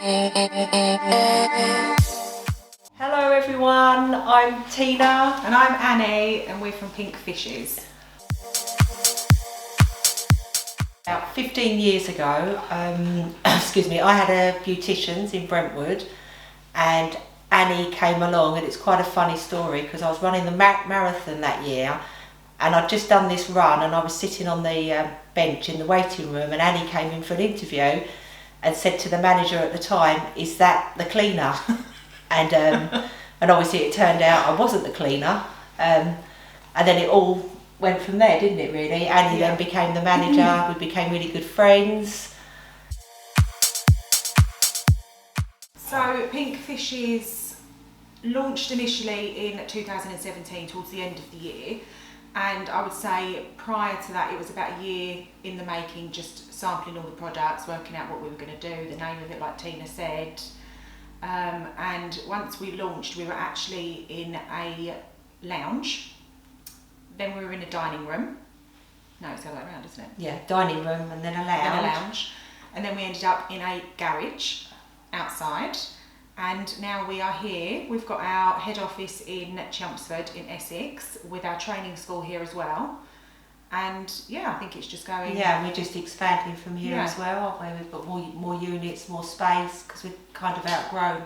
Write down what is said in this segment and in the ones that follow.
Hello everyone, I'm Tina. And I'm Annie, and we're from Pinkfishes. About 15 years ago, excuse me, I had a beautician's in Brentwood, and Annie came along, and it's quite a funny story because I was running the marathon that year, and I'd just done this run, and I was sitting on the bench in the waiting room, and Annie came in for an interview and said to the manager at the time, "Is that the cleaner?" and obviously it turned out I wasn't the cleaner, and then it all went from there, didn't it really? Annie then became the manager, we became really good friends. So Pinkfishes launched initially in 2017, towards the end of the year, and I would say prior to that it was about a year in the making, just sampling all the products, working out what we were going to do, the name of it like Tina said. And once we launched, we were actually in a lounge, then we were in a dining room. No, it's the other way around, isn't it? Yeah, dining room and then a lounge. Then a lounge. And then we ended up in a garage outside. And now we are here. We've got our head office in Chelmsford in Essex, with our training school here as well. And yeah, I think it's just going... Yeah, we're just expanding from here as well, aren't we? We've got more units, more space, because we've kind of outgrown.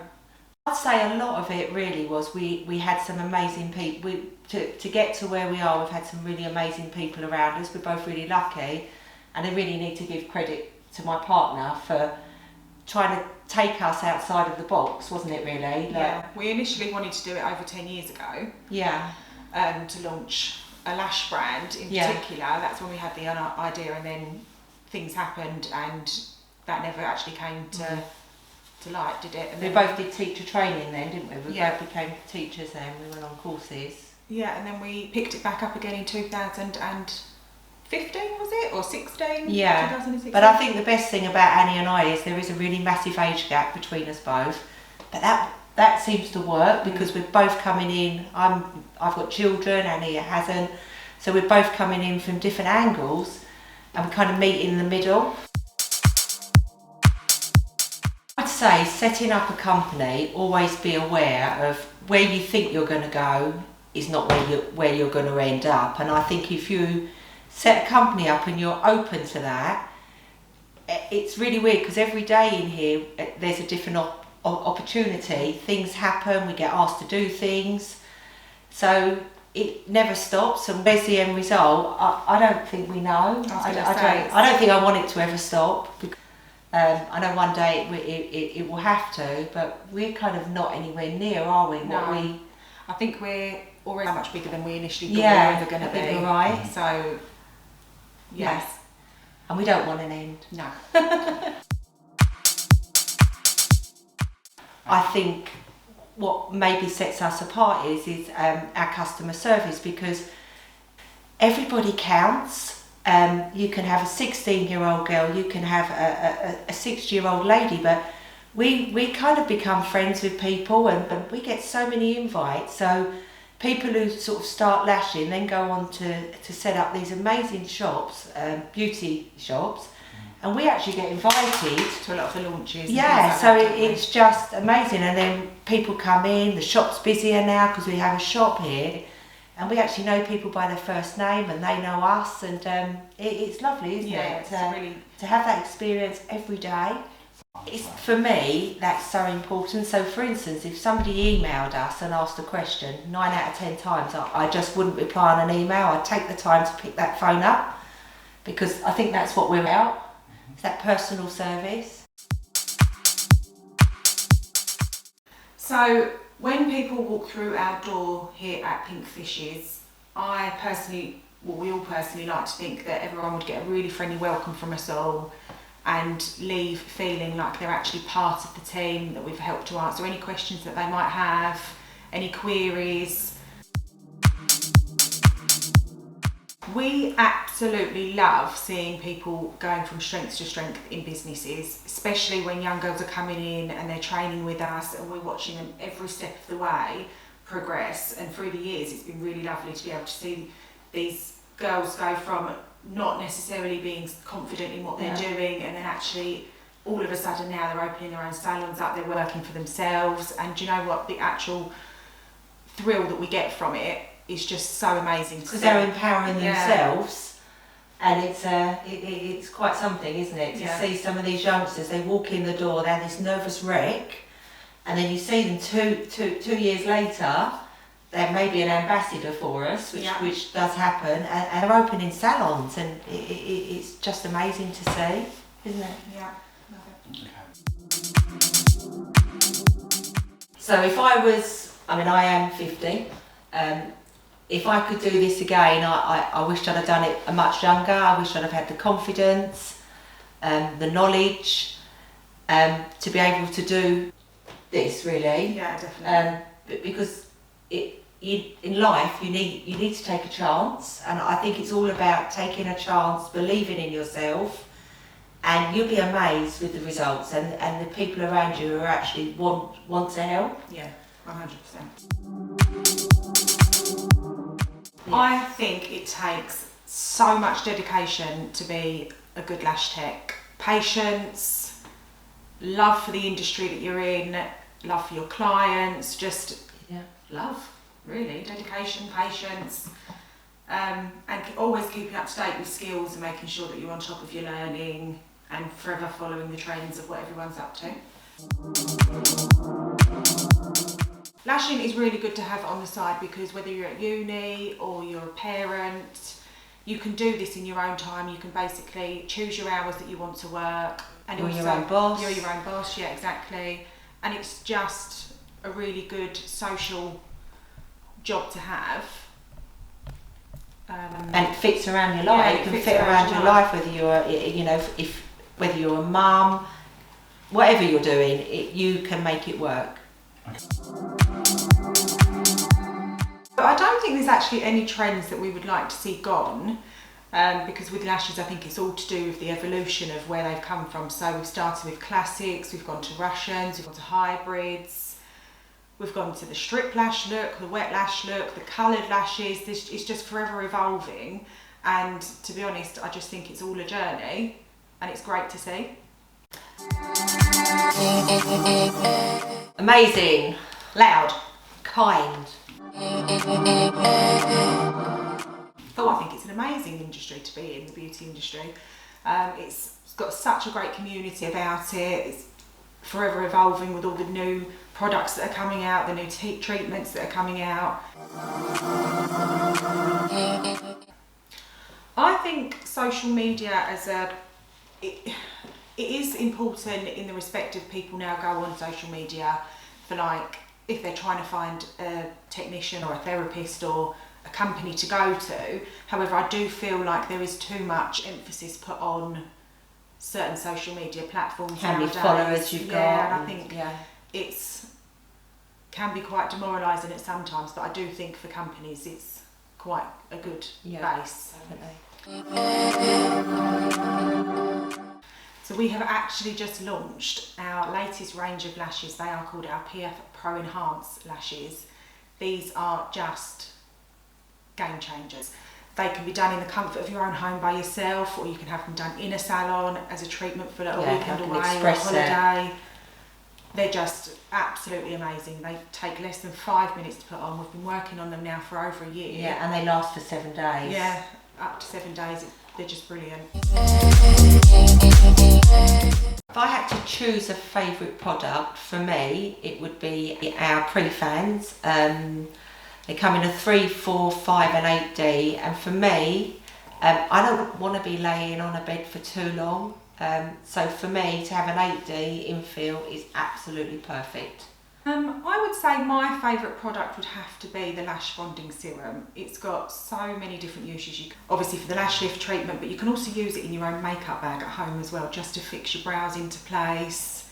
I'd say a lot of it really was we had some amazing people. To get to where we are, we've had some really amazing people around us. We're both really lucky, and I really need to give credit to my partner for trying to take us outside of the box, wasn't it really? Yeah, we initially wanted to do it over 10 years ago. Yeah. To launch a lash brand in particular. That's when we had the idea, and then things happened and that never actually came to light, did it? And we both did teacher training then, didn't we? We both became teachers then, we went on courses. Yeah, and then we picked it back up again in 2015, was it? Or 16? Yeah, 2016. But I think the best thing about Annie and I is there is a really massive age gap between us both. But that seems to work because we're both coming in. I've got children, Annie hasn't. So we're both coming in from different angles, and we kind of meet in the middle. I'd say setting up a company, always be aware of where you think you're going to go is not where you're going to end up. And I think if you set a company up and you're open to that, it's really weird because every day in here there's a different opportunity. Things happen, we get asked to do things, so it never stops. And where's the end result? I don't think we know. I don't think I want it to ever stop. I know one day it will have to, but we're kind of not anywhere near, are we? No. I think we're already much bigger than we initially thought we were ever going to be. You're right. So yes. And we don't want an end. No. I think what maybe sets us apart is our customer service, because everybody counts. You can have a 16-year-old girl, you can have a 60-year-old lady, but we kind of become friends with people, and we get so many invites. So people who sort of start lashing then go on to set up these amazing shops, beauty shops, and we actually get invited to a lot of the launches. Yeah, so it's just amazing. And then people come in, the shop's busier now because we have a shop here, and we actually know people by their first name and they know us, and it's lovely, isn't it? To have that experience every day. For me, that's so important. So for instance, if somebody emailed us and asked a question, 9 out of 10 times I just wouldn't reply on an email. I'd take the time to pick that phone up, because I think that's what we're about. It's that personal service. So when people walk through our door here at Pinkfishes, we all personally like to think that everyone would get a really friendly welcome from us all and leave feeling like they're actually part of the team, that we've helped to answer any questions that they might have, any queries. We absolutely love seeing people going from strength to strength in businesses, especially when young girls are coming in and they're training with us and we're watching them every step of the way progress. And through the years, it's been really lovely to be able to see these girls go from not necessarily being confident in what they're doing, and then actually all of a sudden now they're opening their own salons up, they're working for themselves, and do you know what, the actual thrill that we get from it is just so amazing. Because they're empowering themselves, and it's quite something, isn't it? To see some of these youngsters, they walk in the door, they're this nervous wreck, and then you see them two years later, they're maybe an ambassador for us, which does happen, and they're opening salons, and it's just amazing to see, isn't it? Yeah. So if I am 50, if I could do this again, I wished I'd have done it much younger. I wish I'd have had the confidence, the knowledge, to be able to do this, really. Yeah, definitely. Because in life you need to take a chance, and I think it's all about taking a chance, believing in yourself, and you'll be amazed with the results and the people around you who actually want to help. Yeah, 100%. I think it takes so much dedication to be a good lash tech. Patience, love for the industry that you're in, love for your clients, just love, really. Dedication, patience, and always keeping up to date with skills and making sure that you're on top of your learning and forever following the trends of what everyone's up to. Lashing is really good to have on the side, because whether you're at uni or you're a parent, you can do this in your own time. You can basically choose your hours that you want to work. And you're your own boss. You're your own boss, yeah, exactly. And it's just a really good social job to have. And it fits around your life. Yeah, it can fit around your life, whether you're, whether you're a mum, whatever you're doing, you can make it work. I don't think there's actually any trends that we would like to see gone, because with lashes I think it's all to do with the evolution of where they've come from. So we've started with classics, we've gone to Russians, we've gone to hybrids, we've gone to the strip lash look, the wet lash look, the coloured lashes. It's just forever evolving, and to be honest I just think it's all a journey, and it's great to see. Amazing, Loud, kind. Oh, I think it's an amazing industry to be in, the beauty industry. It's got such a great community about it. It's forever evolving with all the new products that are coming out, the new treatments that are coming out. I think social media it is important in the respect of people now go on social media for, like, if they're trying to find a technician or a therapist or a company to go to. However, I do feel like there is too much emphasis put on certain social media platforms. How many nowadays. followers you've got. Yeah, and I think it's can be quite demoralising at sometimes, but I do think for companies it's quite a good base. So we have actually just launched our latest range of lashes. They are called our PF Pro Enhance lashes. These are just game changers. They can be done in the comfort of your own home by yourself, or you can have them done in a salon as a treatment for a weekend away or a holiday. They're just absolutely amazing. They take less than 5 minutes to put on. We've been working on them now for over a year. Yeah, and they last for 7 days. Yeah, up to 7 days. They're just brilliant. If I had to choose a favourite product, for me it would be our pre-fans. They come in a 3, 4, 5 and 8D, and for me, I don't want to be laying on a bed for too long. So for me to have an 8D infill is absolutely perfect. I would say my favourite product would have to be the lash bonding serum. It's got so many different uses. Obviously for the lash lift treatment, but you can also use it in your own makeup bag at home as well, just to fix your brows into place.